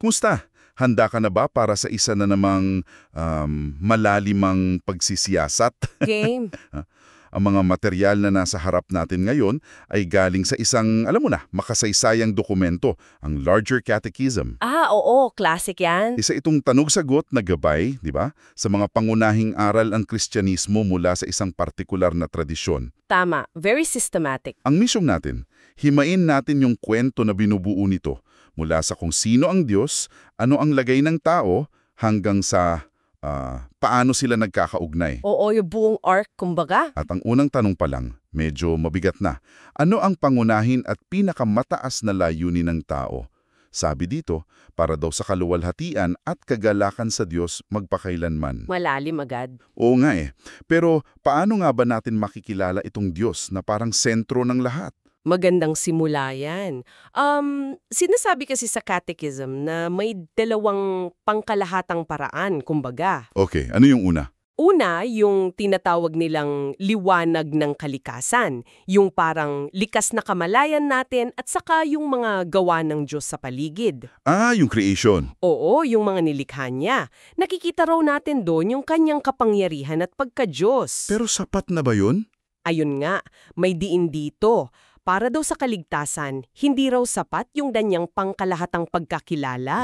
Kumusta? Handa ka na ba para sa isa na namang malalimang pagsisiyasat? Game. Ang mga material na nasa harap natin ngayon ay galing sa isang, alam mo na, makasaysayang dokumento, ang Larger Catechism. Oo, classic yan. Isa itong tanog-sagot na gabay, di ba, sa mga pangunahing aral ang Kristyanismo mula sa isang partikular na tradisyon. Tama, very systematic. Ang misyong natin, himain natin yung kwento na binubuo nito mula sa kung sino ang Diyos, ano ang lagay ng tao, hanggang sa paano sila nagkakaugnay. Oo, yung buong arc, kumbaga. At ang unang tanong pa lang, medyo mabigat na. Ano ang pangunahin at pinakamataas na layunin ng tao? Sabi dito, para daw sa kaluwalhatian at kagalakan sa Diyos magpakailanman. Malalim agad. Oo nga eh. Pero paano nga ba natin makikilala itong Diyos na parang sentro ng lahat? Magandang simula yan. Sinasabi kasi sa catechism na may dalawang pangkalahatang paraan, kumbaga. Okay, ano yung una? Una, yung tinatawag nilang liwanag ng kalikasan, yung parang likas na kamalayan natin at saka yung mga gawa ng Diyos sa paligid. Yung creation. Oo, yung mga nilikha niya. Nakikita raw natin doon yung kanyang kapangyarihan at pagka-Diyos. Pero sapat na ba yun? Ayun nga, may diin dito. Para daw sa kaligtasan, hindi raw sapat yung danyang pangkalahatang pagkakilala.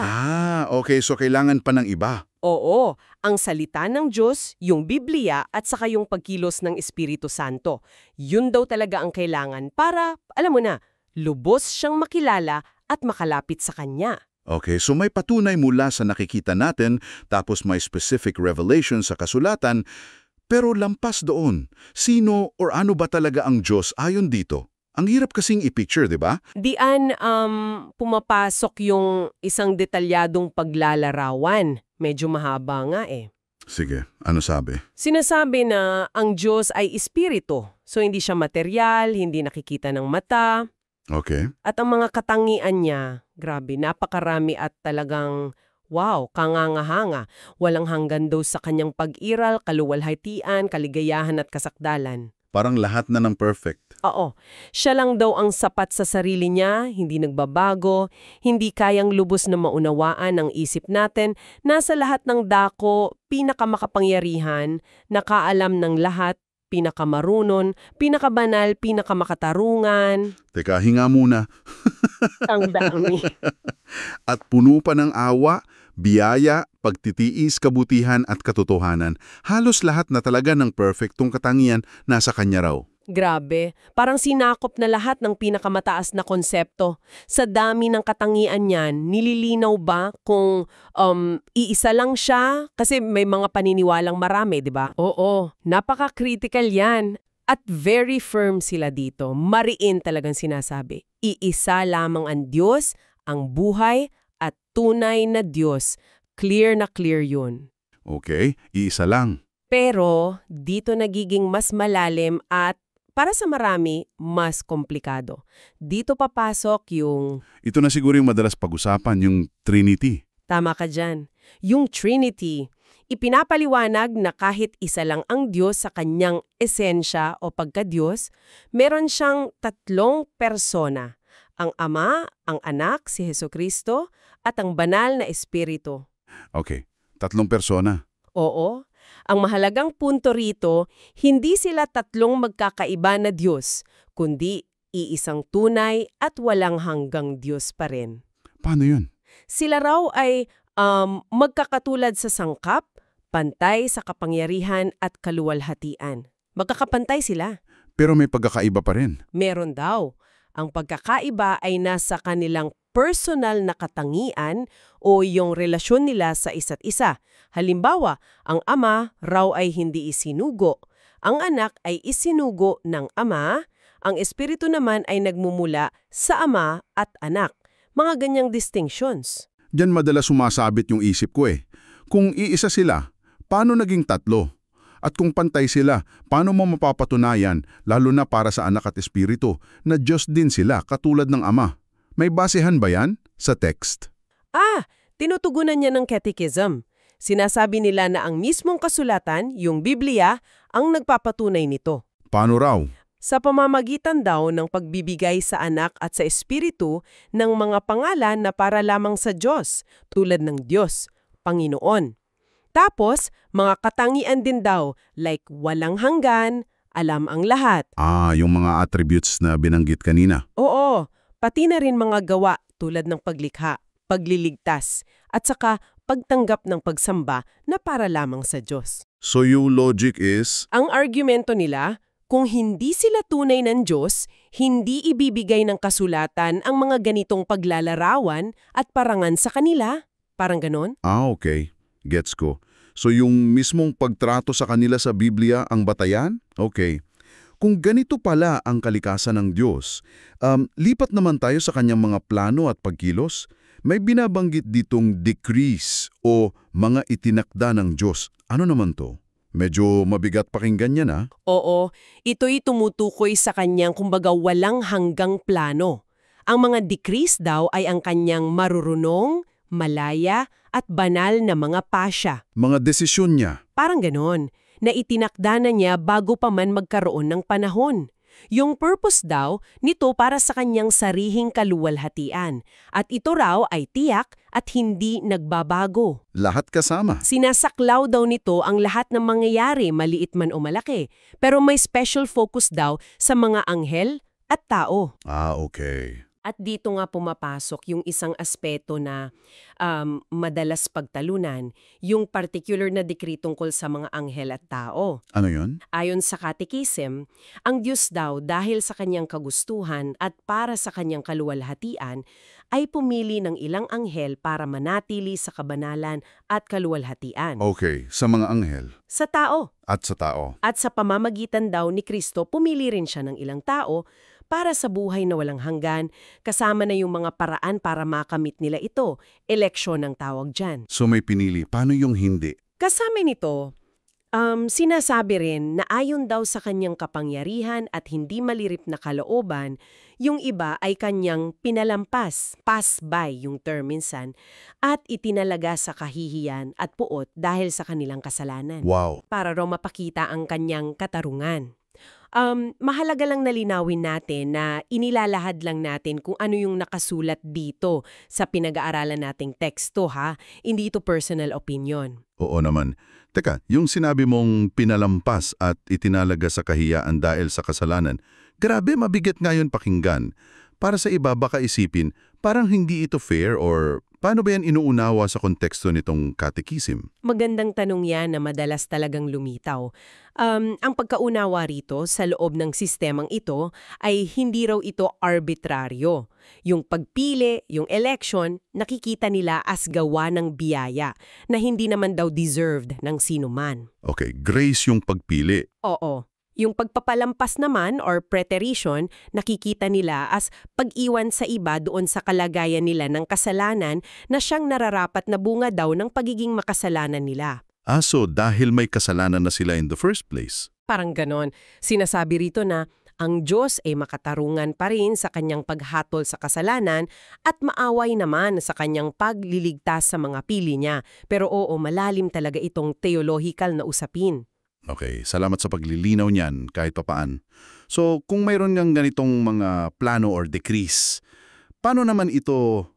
Okay. So kailangan pa ng iba. Oo, ang salita ng Diyos, yung Biblia at saka yung pagkilos ng Espiritu Santo. Yun daw talaga ang kailangan para, alam mo na, lubos siyang makilala at makalapit sa Kanya. Okay, so may patunay mula sa nakikita natin, tapos may specific revelation sa kasulatan, pero lampas doon, sino or ano ba talaga ang Diyos ayon dito? Ang hirap kasing i-picture, di ba? Diyan pumapasok yung isang detalyadong paglalarawan. Medyo mahaba nga eh. Sige, ano sabi? Sinasabi na ang Diyos ay espiritu. So hindi siya material, hindi nakikita ng mata. Okay. At ang mga katangian niya, grabe, napakarami at talagang, wow, kangangahanga. Walang hanggan daw sa kanyang pag-iral, kaluwalhatian, kaligayahan at kasakdalan. Parang lahat na ng perfect. Oo. Siya lang daw ang sapat sa sarili niya, hindi nagbabago, hindi kayang lubos na maunawaan ang isip natin, nasa lahat ng dako, pinakamakapangyarihan, nakaalam ng lahat, pinakamarunon, pinakabanal, pinakamakatarungan. Teka, hinga muna. Ang dami. At puno pa ng awa, biyaya, pagtitiis, kabutihan at katotohanan. Halos lahat na talaga ng perfectong katangian nasa kanya raw. Grabe, parang sinakop na lahat ng pinakamataas na konsepto. Sa dami ng katangian niyan, nililinaw ba kung iisa lang siya? Kasi may mga paniniwalang marami, di ba? Oo, napaka-critical yan. At very firm sila dito. Mariin talagang sinasabi. Iisa lamang ang Diyos, ang buhay, at tunay na Diyos. Clear na clear yun. Okay, iisa lang. Pero dito nagiging mas malalim at para sa marami, mas komplikado. Dito papasok yung... Ito na siguro yung madalas pag-usapan, yung Trinity. Tama ka dyan. Yung Trinity, ipinapaliwanag na kahit isa lang ang Diyos sa kanyang esensya o pagka-Diyos, meron siyang tatlong persona. Ang Ama, ang Anak, si Jesucristo, at ang Banal na Espiritu. Okay, tatlong persona. Oo. Ang mahalagang punto rito, hindi sila tatlong magkakaiba na Diyos, kundi iisang tunay at walang hanggang Diyos pa rin. Paano yun? Sila raw ay magkakatulad sa sangkap, pantay sa kapangyarihan at kaluwalhatian. Magkakapantay sila. Pero may pagkakaiba pa rin. Meron daw. Ang pagkakaiba ay nasa kanilang personal na katangian o yung relasyon nila sa isa't isa. Halimbawa, ang Ama raw ay hindi isinugo. Ang Anak ay isinugo ng Ama. Ang Espiritu naman ay nagmumula sa Ama at Anak. Mga ganyang distinctions. Diyan madalas sumasabit yung isip ko eh. Kung iisa sila, paano naging tatlo? At kung pantay sila, paano mo mapapatunayan, lalo na para sa Anak at Espiritu, na Diyos din sila katulad ng Ama? May basehan ba yan sa text? Tinutugunan niya ng catechism. Sinasabi nila na ang mismong kasulatan, yung Biblia, ang nagpapatunay nito. Paano raw? Sa pamamagitan daw ng pagbibigay sa anak at sa espiritu ng mga pangalan na para lamang sa Diyos, tulad ng Diyos, Panginoon. Tapos, mga katangian din daw, like walang hanggan, alam ang lahat. Yung mga attributes na binanggit kanina. Oo, pati na rin mga gawa tulad ng paglikha, pagliligtas, at saka pagtanggap ng pagsamba na para lamang sa Diyos. So yung logic is, Ang argumento nila, kung hindi sila tunay ng Diyos, hindi ibibigay ng kasulatan ang mga ganitong paglalarawan at parangan sa kanila. Parang ganon? okay, gets ko. So yung mismong pagtrato sa kanila sa Biblia ang batayan? Okay. Kung ganito pala ang kalikasan ng Diyos, lipat naman tayo sa kanyang mga plano at pagkilos. May binabanggit ditong decrees o mga itinakda ng Diyos. Ano naman to? Medyo mabigat pakinggan yan, Oo, ito'y tumutukoy sa kanyang kumbaga walang hanggang plano. Ang mga decrees daw ay ang kanyang marurunong, malaya, at banal na mga pasya. Mga desisyon niya. Parang ganon, na itinakda na niya bago pa man magkaroon ng panahon. Yung purpose daw nito para sa kanyang sarihing kaluwalhatian. At ito raw ay tiyak at hindi nagbabago. Lahat kasama. Sinasaklaw daw nito ang lahat ng mangyayari, maliit man o malaki. Pero may special focus daw sa mga anghel at tao. Okay. At dito nga pumapasok yung isang aspeto na madalas pagtalunan, yung particular na decree tungkol sa mga anghel at tao. Ano yun? Ayon sa Catechism, ang Diyos daw dahil sa kanyang kagustuhan at para sa kanyang kaluwalhatian, ay pumili ng ilang anghel para manatili sa kabanalan at kaluwalhatian. Okay, sa mga anghel. Sa tao. At sa tao. At sa pamamagitan daw ni Kristo, pumili rin siya ng ilang tao para sa buhay na walang hanggan, kasama na yung mga paraan para makamit nila ito. Eleksyon ang tawag dyan. So may pinili. Paano yung hindi? Kasama nito, sinasabi rin na ayon daw sa kanyang kapangyarihan at hindi malirip na kalooban, yung iba ay kanyang pinalampas, pass by yung term minsan, at itinalaga sa kahihiyan at puot dahil sa kanilang kasalanan. Wow. Para raw mapakita ang kanyang katarungan. Mahalaga lang nalinawin natin na inilalahad lang natin kung ano yung nakasulat dito sa pinag-aaralan nating teksto ha, hindi ito personal opinion. Oo naman. Teka, yung sinabi mong pinalampas at itinalaga sa kahiyaan dahil sa kasalanan, grabe mabigat ngayon pakinggan. Para sa iba baka isipin, parang hindi ito fair or paano ba yan inuunawa sa konteksto nitong catechism? Magandang tanong yan na madalas talagang lumitaw. Ang pagkaunawa rito sa loob ng sistemang ito ay hindi raw ito arbitraryo. Yung pagpili, yung election, nakikita nila as gawa ng biyaya na hindi naman daw deserved ng sino man. Okay, grace yung pagpili. Oo. Yung pagpapalampas naman or preterition, nakikita nila as pag-iwan sa iba doon sa kalagayan nila ng kasalanan na siyang nararapat na bunga daw ng pagiging makasalanan nila. So dahil may kasalanan na sila in the first place. Parang ganon. Sinasabi rito na ang Diyos ay makatarungan pa rin sa kanyang paghatol sa kasalanan at maaway naman sa kanyang pagliligtas sa mga pili niya. Pero oo, malalim talaga itong theological na usapin. Okay, salamat sa paglilinaw niyan kahit papaan. So, kung mayroon ngang ganitong mga plano or decrees, paano naman ito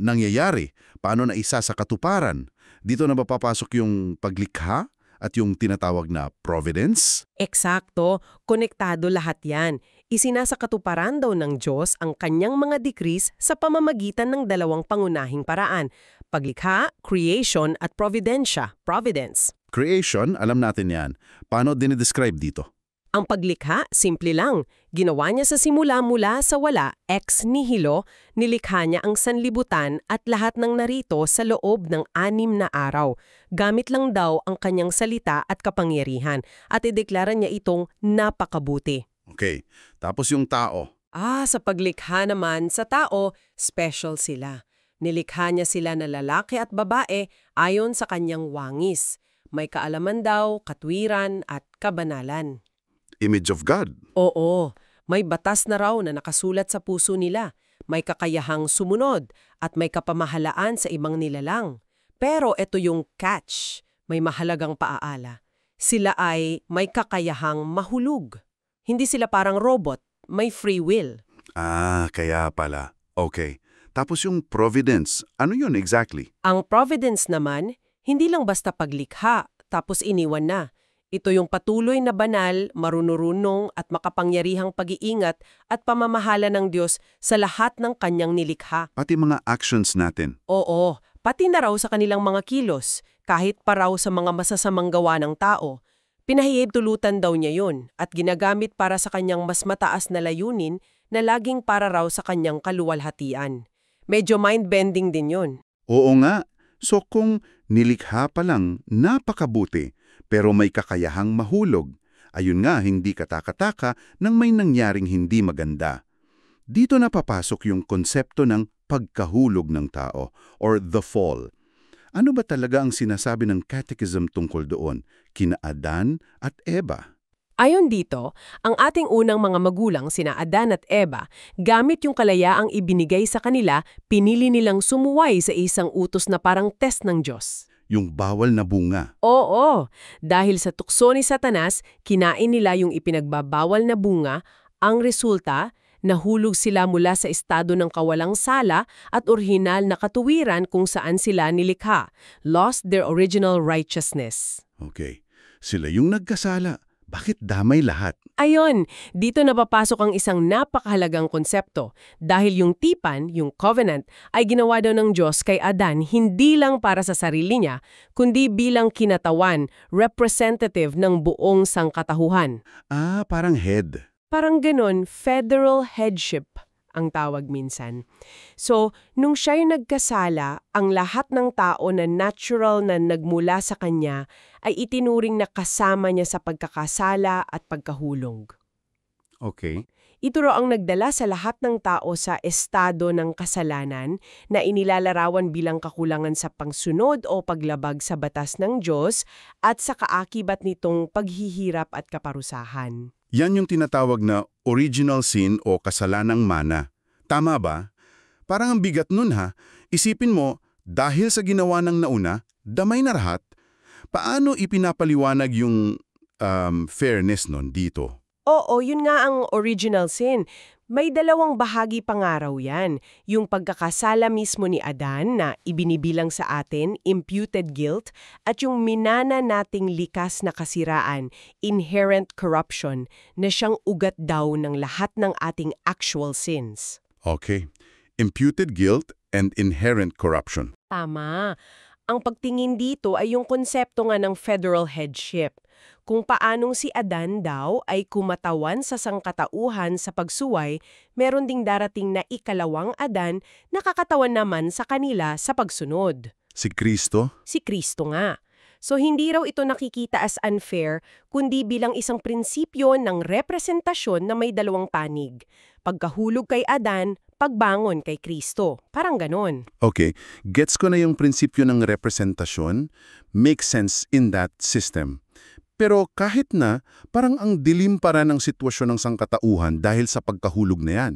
nangyayari? Paano na isa sa katuparan? Dito na ba papasok yung paglikha at yung tinatawag na providence? Eksakto, konektado lahat yan. Isinasa katuparan daw ng Diyos ang kanyang mga decrees sa pamamagitan ng dalawang pangunahing paraan, paglikha, creation at providensya, providence. Creation, alam natin yan. Paano dinidescribe dito? Ang paglikha, simple lang. Ginawa niya sa simula mula sa wala, ex nihilo, nilikha niya ang sanlibutan at lahat ng narito sa loob ng 6 na araw. Gamit lang daw ang kanyang salita at kapangyarihan at ideklara niya itong napakabuti. Okay, tapos yung tao. Sa paglikha naman sa tao, special sila. Nilikha niya sila na lalaki at babae ayon sa kanyang wangis. May kaalaman daw, katwiran at kabanalan. Image of God. Oo, may batas na raw na nakasulat sa puso nila. May kakayahang sumunod at may kapamahalaan sa ibang nilalang. Pero ito yung catch, may mahalagang paala. Sila ay may kakayahang mahulog. Hindi sila parang robot, may free will. Kaya pala. Okay. Tapos yung providence, ano yun exactly? Ang providence naman, hindi lang basta paglikha, tapos iniwan na. Ito yung patuloy na banal, marunurunong at makapangyarihang pag-iingat at pamamahala ng Diyos sa lahat ng kanyang nilikha. Pati mga actions natin. Oo, pati na raw sa kanilang mga kilos, kahit pa raw sa mga masasamang gawa ng tao. Pinahihintulutan daw niya yun at ginagamit para sa kanyang mas mataas na layunin na laging para raw sa kanyang kaluwalhatian. Medyo mind-bending din yun. Oo nga. So kung nilikha pa lang, napakabuti, pero may kakayahang mahulog. Ayun nga, hindi katakataka nang may nangyaring hindi maganda. Dito na papasok yung konsepto ng pagkahulog ng tao, or the fall. Ano ba talaga ang sinasabi ng Catechism tungkol doon, kina Adan at Eva? Ayon dito, ang ating unang mga magulang, sina Adan at Eva, gamit yung kalayaang ibinigay sa kanila, pinili nilang sumuway sa isang utos na parang test ng Diyos. Yung bawal na bunga. Oo, dahil sa tukso ni Satanas, kinain nila yung ipinagbabawal na bunga, ang resulta, nahulog sila mula sa estado ng kawalang sala at orihinal na katuwiran kung saan sila nilikha, lost their original righteousness. Okay. Sila yung nagkasala. Bakit damay lahat? Ayon, dito napapasok ang isang napakahalagang konsepto dahil yung tipan, yung covenant, ay ginawa daw ng Diyos kay Adan hindi lang para sa sarili niya, kundi bilang kinatawan, representative ng buong sangkatahuhan. Parang head. Parang ganon, federal headship ang tawag minsan. So, nung siya yung nagkasala, ang lahat ng tao na natural na nagmula sa kanya ay itinuring na kasama niya sa pagkakasala at pagkahulog. Okay. Ito raw ang nagdala sa lahat ng tao sa estado ng kasalanan na inilalarawan bilang kakulangan sa pangsunod o paglabag sa batas ng Diyos at sa kaakibat nitong paghihirap at kaparusahan. Yan yung tinatawag na original sin o kasalanang mana. Tama ba? Parang ang bigat nun ha. Isipin mo, dahil sa ginawa ng nauna, damay na lahat. Paano ipinapaliwanag yung fairness nun dito? Oo, yun nga ang original sin. May dalawang bahagi pangaraw yan. Yung pagkakasala mismo ni Adan na ibinibilang sa atin, imputed guilt, at yung minana nating likas na kasiraan, inherent corruption, na siyang ugat daw ng lahat ng ating actual sins. Okay. Imputed guilt and inherent corruption. Tama. Ang pagtingin dito ay yung konsepto nga ng federal headship. Kung paanong si Adan daw ay kumatawan sa sangkatauhan sa pagsuway, meron ding darating na ikalawang Adan na kakatawan naman sa kanila sa pagsunod. Si Kristo? Si Kristo nga. So hindi raw ito nakikita as unfair, kundi bilang isang prinsipyo ng representasyon na may dalawang panig. Pagkahulog kay Adan, pagbangon kay Kristo. Parang ganon. Okay. Gets ko na yung prinsipyo ng representasyon. Makes sense in that system. Pero kahit na, parang ang dilim para ng sitwasyon ng sangkatauhan dahil sa pagkahulog na yan.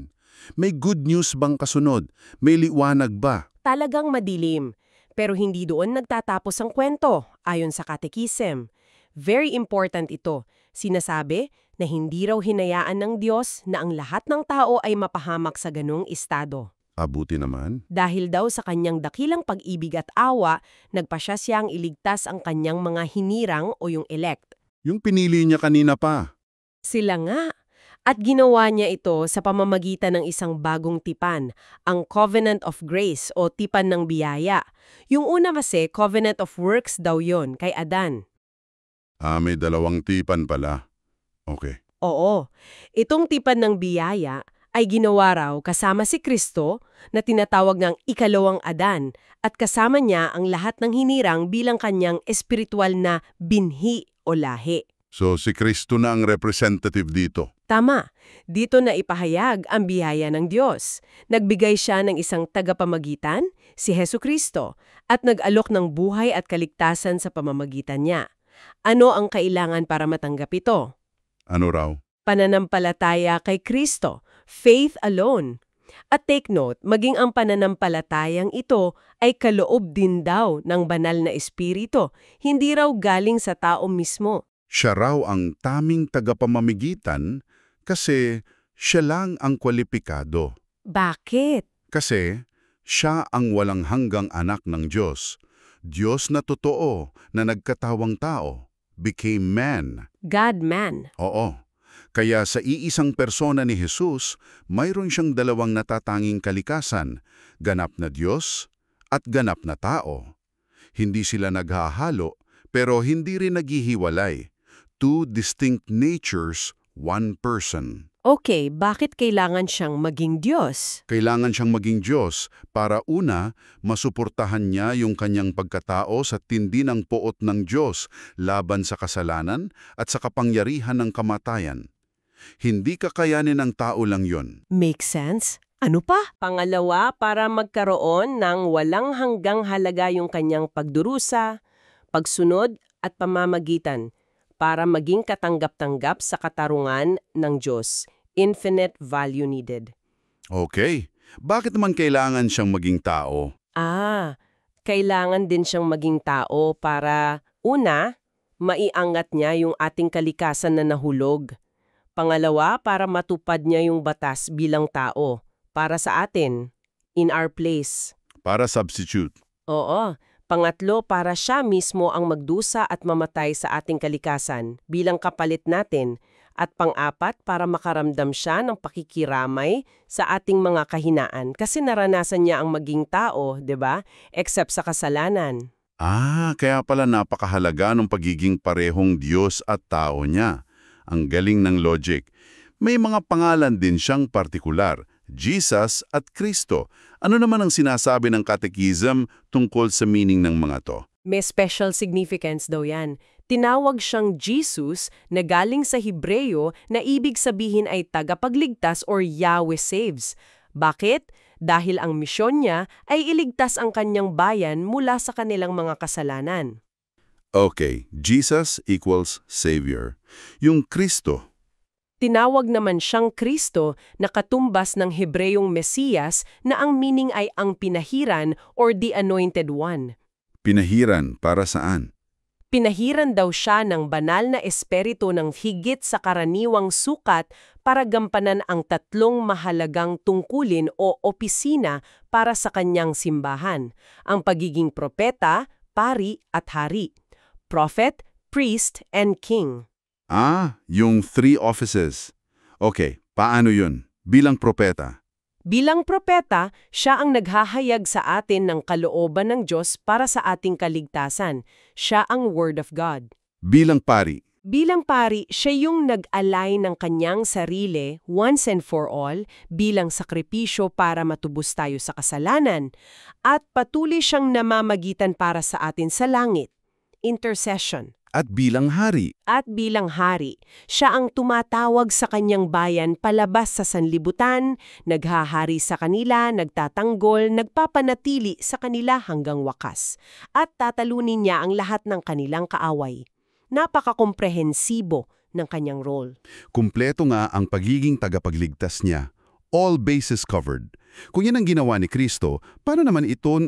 May good news bang kasunod? May liwanag ba? Talagang madilim. Pero hindi doon nagtatapos ang kwento, ayon sa Catechism. Very important ito. Sinasabi na hindi raw hinayaan ng Diyos na ang lahat ng tao ay mapahamak sa ganung estado. Abuti naman. Dahil daw sa kanyang dakilang pag-ibig at awa, nagpasya siyang iligtas ang kanyang mga hinirang o yung elect. Yung pinili niya kanina pa. Sila nga. At ginawa niya ito sa pamamagitan ng isang bagong tipan, ang Covenant of Grace o tipan ng biyaya. Yung una kasi, Covenant of Works daw yon kay Adan. May dalawang tipan pala. Okay. Oo. Itong tipan ng biyaya ay ginawa raw kasama si Kristo na tinatawag ngang ikalawang Adan at kasama niya ang lahat ng hinirang bilang kanyang espiritual na binhi o lahi. So si Kristo na ang representative dito. Tama. Dito na ipahayag ang biyaya ng Diyos. Nagbigay siya ng isang tagapamagitan, si Hesu Kristo, at nag-alok ng buhay at kaligtasan sa pamamagitan niya. Ano ang kailangan para matanggap ito? Ano raw? Pananampalataya kay Kristo, faith alone. At take note, maging ang pananampalatayang ito ay kaloob din daw ng banal na espiritu, hindi raw galing sa tao mismo. Siya raw ang taming tagapamamagitan Kasi siya lang ang kwalipikado. Bakit? Kasi siya ang walang hanggang anak ng Diyos. Diyos na totoo na nagkatawang tao, became man. God-man. Oo. Kaya sa iisang persona ni Jesus, mayroon siyang dalawang natatanging kalikasan, ganap na Diyos at ganap na tao. Hindi sila naghahalo, pero hindi rin naghihiwalay. Two distinct natures, one person. Okay, bakit kailangan siyang maging Diyos? Kailangan siyang maging Diyos para una, masuportahan niya yung kanyang pagkatao sa tindi ng poot ng Diyos laban sa kasalanan at sa kapangyarihan ng kamatayan. Hindi kakayanin ng tao lang yon. Make sense? Ano pa? Pangalawa, para magkaroon ng walang hanggang halaga yung kanyang pagdurusa, pagsunod at pamamagitan para maging katanggap-tanggap sa katarungan ng Diyos. Infinite value needed. Okay. Bakit naman kailangan siyang maging tao? Kailangan din siyang maging tao para, una, maiangat niya yung ating kalikasan na nahulog. Pangalawa, para matupad niya yung batas bilang tao, para sa atin, in our place. Para substitute. Oo. Pangatlo, para siya mismo ang magdusa at mamatay sa ating kalikasan bilang kapalit natin. At pang-apat, para makaramdam siya ng pakikiramay sa ating mga kahinaan. Kasi naranasan niya ang maging tao, 'di ba? Except sa kasalanan. Kaya pala napakahalaga ng pagiging parehong Diyos at tao niya. Ang galing ng logic. May mga pangalan din siyang partikular, Jesus at Kristo. Ano naman ang sinasabi ng Catechism tungkol sa meaning ng mga to? May special significance daw yan. Tinawag siyang Jesus na galing sa Hebreo na ibig sabihin ay tagapagligtas or Yahweh saves. Bakit? Dahil ang misyon niya ay iligtas ang kanyang bayan mula sa kanilang mga kasalanan. Okay, Jesus equals Savior. Yung Kristo, Tinawag naman siyang Kristo na katumbas ng Hebreyong Mesiyas na ang meaning ay ang pinahiran or the anointed one. pinahiran para saan? Pinahiran daw siya ng banal na espiritu ng higit sa karaniwang sukat para gampanan ang tatlong mahalagang tungkulin o opisina para sa kanyang simbahan, ang pagiging propeta, pari at hari, prophet, priest, and king. Yung three offices. Okay, paano yun? Bilang propeta. Bilang propeta, siya ang naghahayag sa atin ng kalooban ng Diyos para sa ating kaligtasan. Siya ang Word of God. Bilang pari. Bilang pari, siya yung nag-alay ng kanyang sarili, once and for all, bilang sakripisyo para matubos tayo sa kasalanan. At patuloy siyang namamagitan para sa atin sa langit. Intercession. At bilang hari. At bilang hari, siya ang tumatawag sa kanyang bayan palabas sa sanlibutan, naghahari sa kanila, nagtatanggol, nagpapanatili sa kanila hanggang wakas, at tatalunin niya ang lahat ng kanilang kaaway. Napakakomprehensibo ng kanyang role. Kumpleto nga ang pagiging tagapagligtas niya. All bases covered. Kung yan ang ginawa ni Kristo, paano naman ito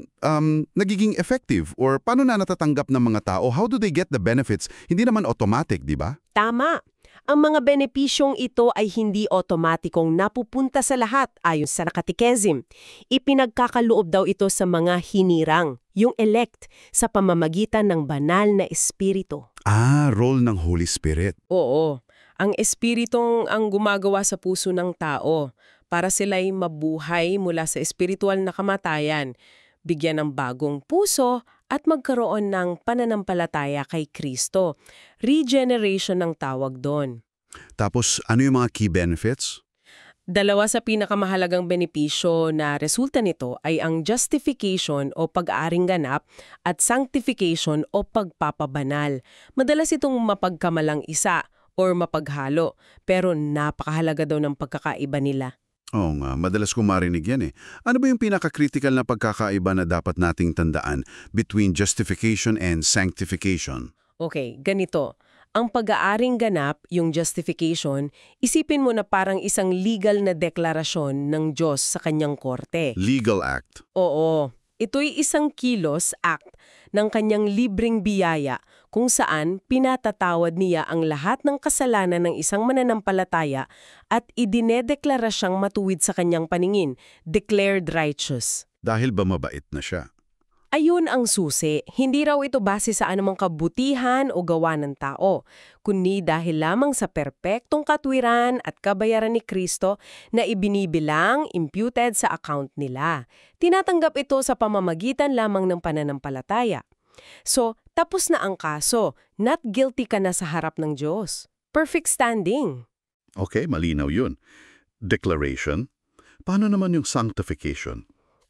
nagiging effective? Or paano na natatanggap ng mga tao? How do they get the benefits? Hindi naman automatic, di ba? Tama. Ang mga benepisyong ito ay hindi otomatikong napupunta sa lahat ayon sa Catechism. Ipinagkakaloob daw ito sa mga hinirang, yung elect, sa pamamagitan ng banal na espiritu. Role ng Holy Spirit. Oo. Ang espiritong ang gumagawa sa puso ng tao para sila'y mabuhay mula sa espiritual na kamatayan, bigyan ng bagong puso at magkaroon ng pananampalataya kay Kristo. Regeneration ang tawag doon. Tapos, ano yung mga key benefits? Dalawa sa pinakamahalagang benepisyo na resulta nito ay ang justification o pag-aaring ganap at sanctification o pagpapabanal. Madalas itong mapagkamalang isa or mapaghalo, pero napakahalaga daw ng pagkakaiba nila. Oo nga, madalas ko marinig yan eh. Ano ba yung pinaka-critical na pagkakaiba na dapat nating tandaan between justification and sanctification? Okay, ganito. Ang pag-aaring ganap, yung justification, isipin mo na parang isang legal na deklarasyon ng Diyos sa kanyang korte. Legal act. Oo. Ito'y isang kilos act ng kanyang libreng biyaya kung saan pinatatawad niya ang lahat ng kasalanan ng isang mananampalataya at idinedeklara siyang matuwid sa kanyang paningin, declared righteous. Dahil ba mabait na siya? Ayun ang susi, hindi raw ito base sa anumang kabutihan o gawa ng tao, kundi dahil lamang sa perpektong katwiran at kabayaran ni Kristo na ibinibilang, imputed sa account nila. Tinatanggap ito sa pamamagitan lamang ng pananampalataya. So, tapos na ang kaso, not guilty ka na sa harap ng Diyos. Perfect standing. Okay, malinaw yun. Declaration. Paano naman yung sanctification?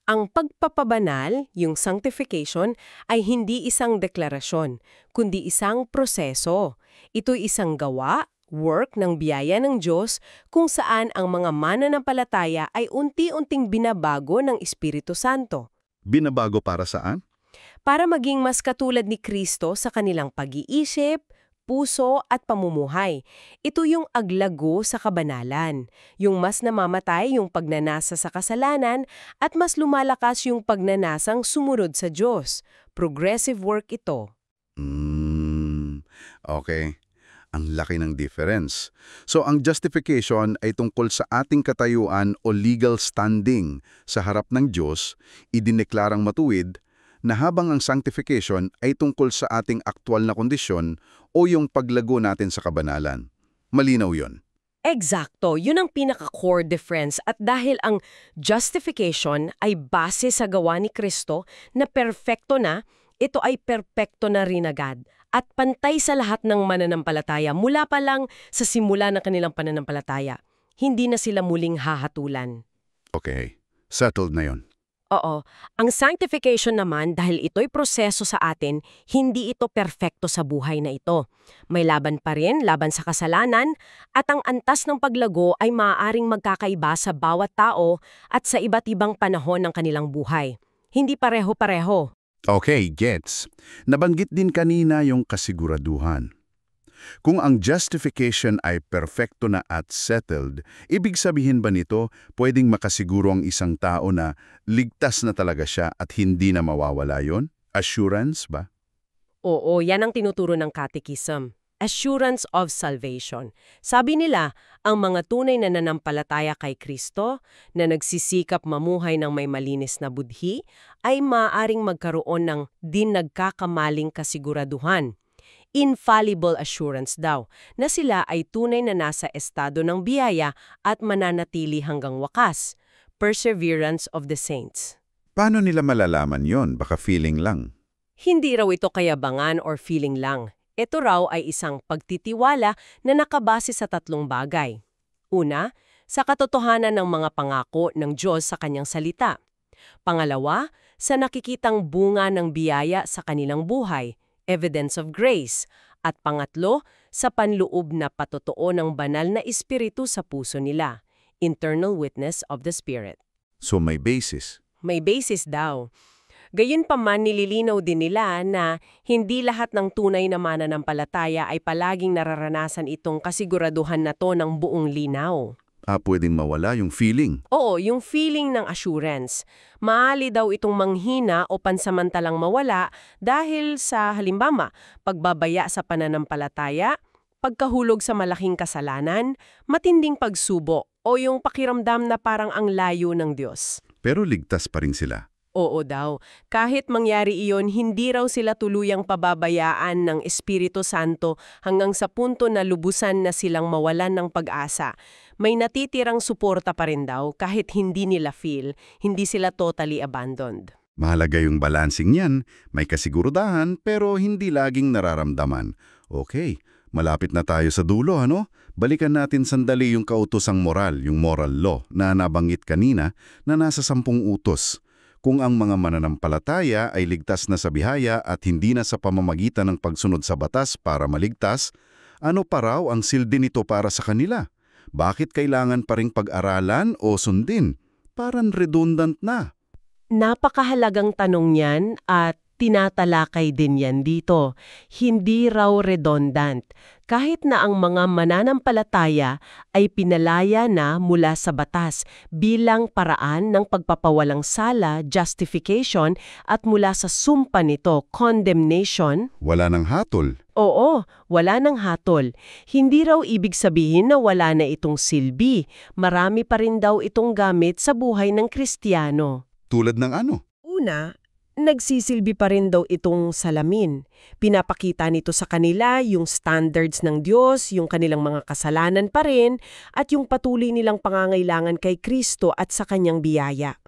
Ang pagpapabanal, yung sanctification, ay hindi isang deklarasyon, kundi isang proseso. Ito'y isang gawa, work ng biyaya ng Diyos kung saan ang mga mananampalataya ay unti-unting binabago ng Espiritu Santo. Binabago para saan? Para maging mas katulad ni Kristo sa kanilang pag-iisip, puso at pamumuhay. Ito yung aglago sa kabanalan. Yung mas namamatay yung pagnanasa sa kasalanan at mas lumalakas yung pagnanasang sumunod sa Diyos. Progressive work ito. Okay. Ang laki ng difference. So ang justification ay tungkol sa ating katayuan o legal standing sa harap ng Diyos, idineklarang matuwid, na habang ang sanctification ay tungkol sa ating aktwal na kondisyon o yung paglago natin sa kabanalan. Malinaw yon. Eksakto, yun ang pinaka-core difference at dahil ang justification ay base sa gawa ni Kristo na perpekto na, ito ay perpekto na rin agad at pantay sa lahat ng mananampalataya mula pa lang sa simula ng kanilang pananampalataya. Hindi na sila muling hahatulan. Okay, settled na yon. Oo. Ang sanctification naman, dahil ito'y proseso sa atin, hindi ito perpekto sa buhay na ito. May laban pa rin, laban sa kasalanan, at ang antas ng paglago ay maaaring magkakaiba sa bawat tao at sa iba't ibang panahon ng kanilang buhay. Hindi pareho-pareho. Okay, gets. Nabanggit din kanina yung kasiguraduhan. Kung ang justification ay perfecto na at settled, ibig sabihin ba nito pwedeng makasiguro ang isang tao na ligtas na talaga siya at hindi na mawawala yon? Assurance ba? Oo, yan ang tinuturo ng Catechism. Assurance of salvation. Sabi nila, ang mga tunay na nanampalataya kay Kristo, na nagsisikap mamuhay ng may malinis na budhi, ay maaaring magkaroon ng din nagkakamaling kasiguraduhan. Infallible assurance daw, na sila ay tunay na nasa estado ng biyaya at mananatili hanggang wakas. Perseverance of the saints. Paano nila malalaman yon? Baka feeling lang. Hindi raw ito kayabangan or feeling lang. Ito raw ay isang pagtitiwala na nakabase sa tatlong bagay. Una, sa katotohanan ng mga pangako ng Diyos sa kanyang salita. Pangalawa, sa nakikitang bunga ng biyaya sa kanilang buhay, evidence of grace. At pangatlo, sa panloob na patotoo ng banal na espiritu sa puso nila, internal witness of the Spirit. So may basis. May basis daw. Gayunpaman nililinaw din nila na hindi lahat ng tunay na mananampalataya ay palaging nararanasan itong kasiguraduhan na to ng buong linaw. Pwedeng mawala yung feeling. Oo, yung feeling ng assurance. Maali daw itong manghina o pansamantalang mawala dahil sa halimbawa, pagbabaya sa pananampalataya, pagkahulog sa malaking kasalanan, matinding pagsubo o yung pakiramdam na parang ang layo ng Diyos. Pero ligtas pa rin sila. Oo daw. Kahit mangyari iyon, hindi raw sila tuluyang pababayaan ng Espiritu Santo hanggang sa punto na lubusan na silang mawalan ng pag-asa. May natitirang suporta pa rin daw kahit hindi nila feel, hindi sila totally abandoned. Mahalaga yung balancing niyan. May kasigurudahan pero hindi laging nararamdaman. Okay, malapit na tayo sa dulo, ano? Balikan natin sandali yung kautosang moral, yung moral law na nabanggit kanina na nasa 10 utos. Kung ang mga mananampalataya ay ligtas na sa biyaya at hindi na sa pamamagitan ng pagsunod sa batas para maligtas, ano pa raw ang silbi nito para sa kanila? Bakit kailangan pa ring pag-aralan o sundin? Parang redundant na. Napakahalagang tanong yan at tinatalakay din yan dito. Hindi raw redundant. Kahit na ang mga mananampalataya ay pinalaya na mula sa batas bilang paraan ng pagpapawalang sala, justification, at mula sa sumpa nito, condemnation. Wala nang hatol. Oo, wala nang hatol. Hindi raw ibig sabihin na wala na itong silbi. Marami pa rin daw itong gamit sa buhay ng Kristiyano. Tulad ng ano? Una, nagsisilbi pa rin daw itong salamin. Pinapakita nito sa kanila yung standards ng Diyos, yung kanilang mga kasalanan pa rin, at yung patuloy nilang pangangailangan kay Kristo at sa kanyang biyaya.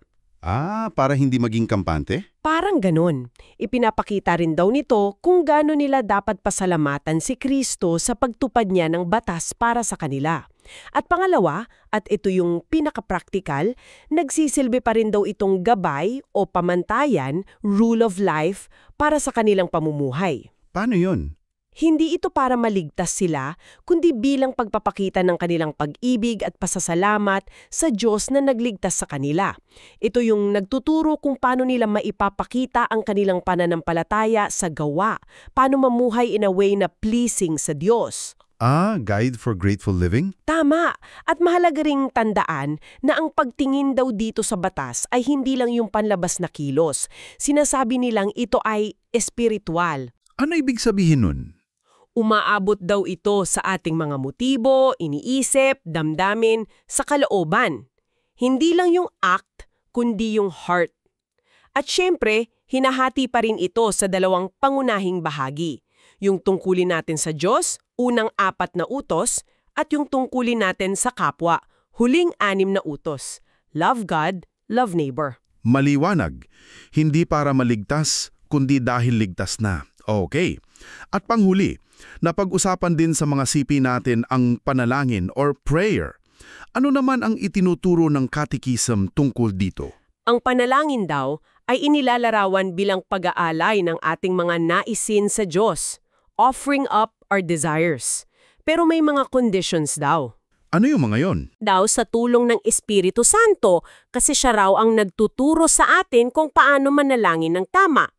Para hindi maging kampante? Parang ganun. Ipinapakita rin daw nito kung gaano nila dapat pasalamatan si Kristo sa pagtupad niya ng batas para sa kanila. At pangalawa, at ito yung pinaka-practical, nagsisilbi pa rin daw itong gabay o pamantayan, rule of life, para sa kanilang pamumuhay. Paano yun? Hindi ito para maligtas sila, kundi bilang pagpapakita ng kanilang pag-ibig at pasasalamat sa Diyos na nagligtas sa kanila. Ito yung nagtuturo kung paano nila maipapakita ang kanilang pananampalataya sa gawa, paano mamuhay in a way na pleasing sa Diyos. Guide for grateful living? Tama! At mahalaga ring tandaan na ang pagtingin daw dito sa batas ay hindi lang yung panlabas na kilos. Sinasabi nilang ito ay espiritual. Ano ibig sabihin nun? Umaabot daw ito sa ating mga motibo, iniisip, damdamin, sa kalooban. Hindi lang yung act, kundi yung heart. At syempre, hinahati pa rin ito sa dalawang pangunahing bahagi. Yung tungkulin natin sa Diyos, unang 4 na utos, at yung tungkulin natin sa kapwa, huling 6 na utos. Love God, love neighbor. Maliwanag. Hindi para maligtas, kundi dahil ligtas na. Okay. At panghuli, napag-usapan din sa mga sipi natin ang panalangin or prayer. Ano naman ang itinuturo ng catechism tungkol dito? Ang panalangin daw ay inilalarawan bilang pag-aalay ng ating mga naisin sa Diyos, offering up our desires. Pero may mga conditions daw. Ano yung mga yon? Daw sa tulong ng Espiritu Santo kasi siya raw ang nagtuturo sa atin kung paano manalangin ng tama.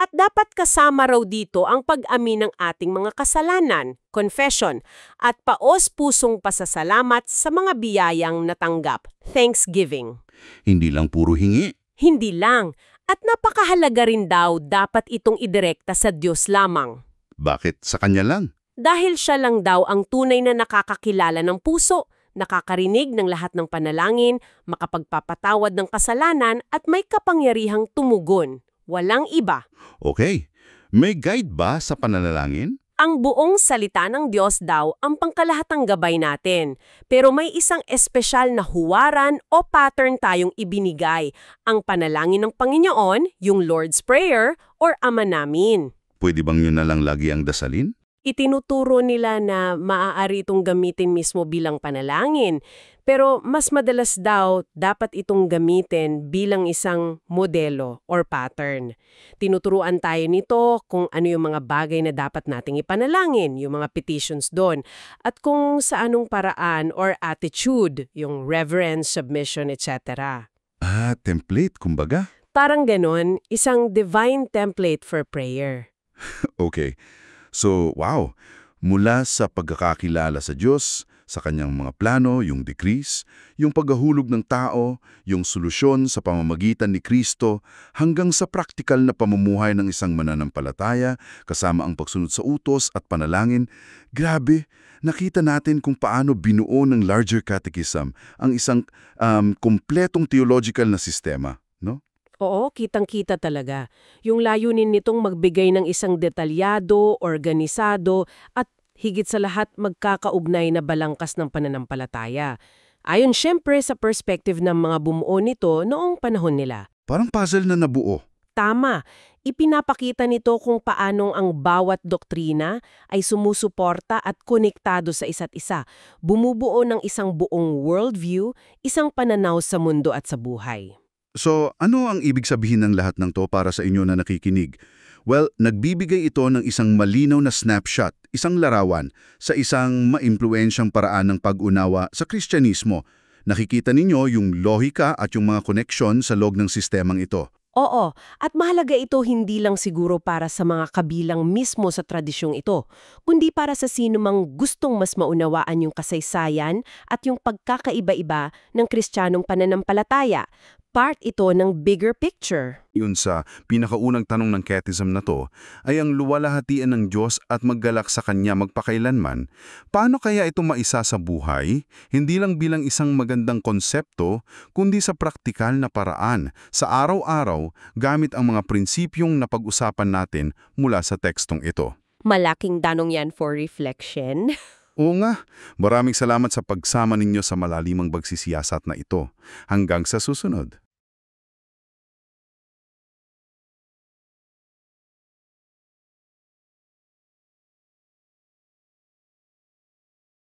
At dapat kasama raw dito ang pag-amin ng ating mga kasalanan, confession, at paos-pusong pasasalamat sa mga biyayang natanggap, thanksgiving. Hindi lang puro hingi. Hindi lang. At napakahalaga rin daw dapat itong idirekta sa Diyos lamang. Bakit sa kanya lang? Dahil siya lang daw ang tunay na nakakakilala ng puso, nakakarinig ng lahat ng panalangin, makapagpapatawad ng kasalanan at may kapangyarihang tumugon. Walang iba. Okay. May guide ba sa pananalangin? Ang buong salita ng Diyos daw ang pangkalahatang gabay natin. Pero may isang espesyal na huwaran o pattern tayong ibinigay. Ang panalangin ng Panginoon, yung Lord's Prayer or Ama Namin. Pwede bang yun na lang lagi ang dasalin? Itinuturo nila na maaari itong gamitin mismo bilang panalangin. Pero mas madalas daw dapat itong gamitin bilang isang modelo or pattern. Tinuturuan tayo nito kung ano yung mga bagay na dapat nating ipanalangin, yung mga petitions doon. At kung sa anong paraan or attitude, yung reverence, submission, etc. Template kumbaga? Parang ganon, isang divine template for prayer. Okay. So, wow. Mula sa pagkakakilala sa Diyos, sa kanyang mga plano, yung decrees, yung paghahulog ng tao, yung solusyon sa pamamagitan ni Kristo, hanggang sa praktikal na pamumuhay ng isang mananampalataya, kasama ang pagsunod sa utos at panalangin, grabe, nakita natin kung paano binuo ng larger catechism ang isang kumpletong theological na sistema, no? Oo, kitang-kita talaga. Yung layunin nitong magbigay ng isang detalyado, organisado, at higit sa lahat magkakaugnay na balangkas ng pananampalataya. Ayon siyempre sa perspective ng mga bumuo nito noong panahon nila. Parang puzzle na nabuo. Tama. Ipinapakita nito kung paanong ang bawat doktrina ay sumusuporta at konektado sa isa't isa. Bumubuo ng isang buong worldview, isang pananaw sa mundo at sa buhay. So, ano ang ibig sabihin ng lahat ng to para sa inyo na nakikinig? Well, nagbibigay ito ng isang malinaw na snapshot, isang larawan, sa isang maimpluwensyang paraan ng pag-unawa sa Kristyanismo. Nakikita ninyo yung lohika at yung mga koneksyon sa loob ng sistemang ito. Oo, at mahalaga ito hindi lang siguro para sa mga kabilang mismo sa tradisyong ito, kundi para sa sino mang gustong mas maunawaan yung kasaysayan at yung pagkakaiba-iba ng Kristiyanong pananampalataya. Part ito ng bigger picture. Yun sa pinakaunang tanong ng catechism na to, ay ang luwalhatian ng Diyos at maggalak sa Kanya magpakailanman. Paano kaya ito maisa sa buhay? Hindi lang bilang isang magandang konsepto, kundi sa praktikal na paraan, sa araw-araw, gamit ang mga prinsipyong napag-usapan natin mula sa tekstong ito. Malaking danong yan for reflection. Oo nga, maraming salamat sa pagsama ninyo sa malalimang pagsisiyasat na ito. Hanggang sa susunod.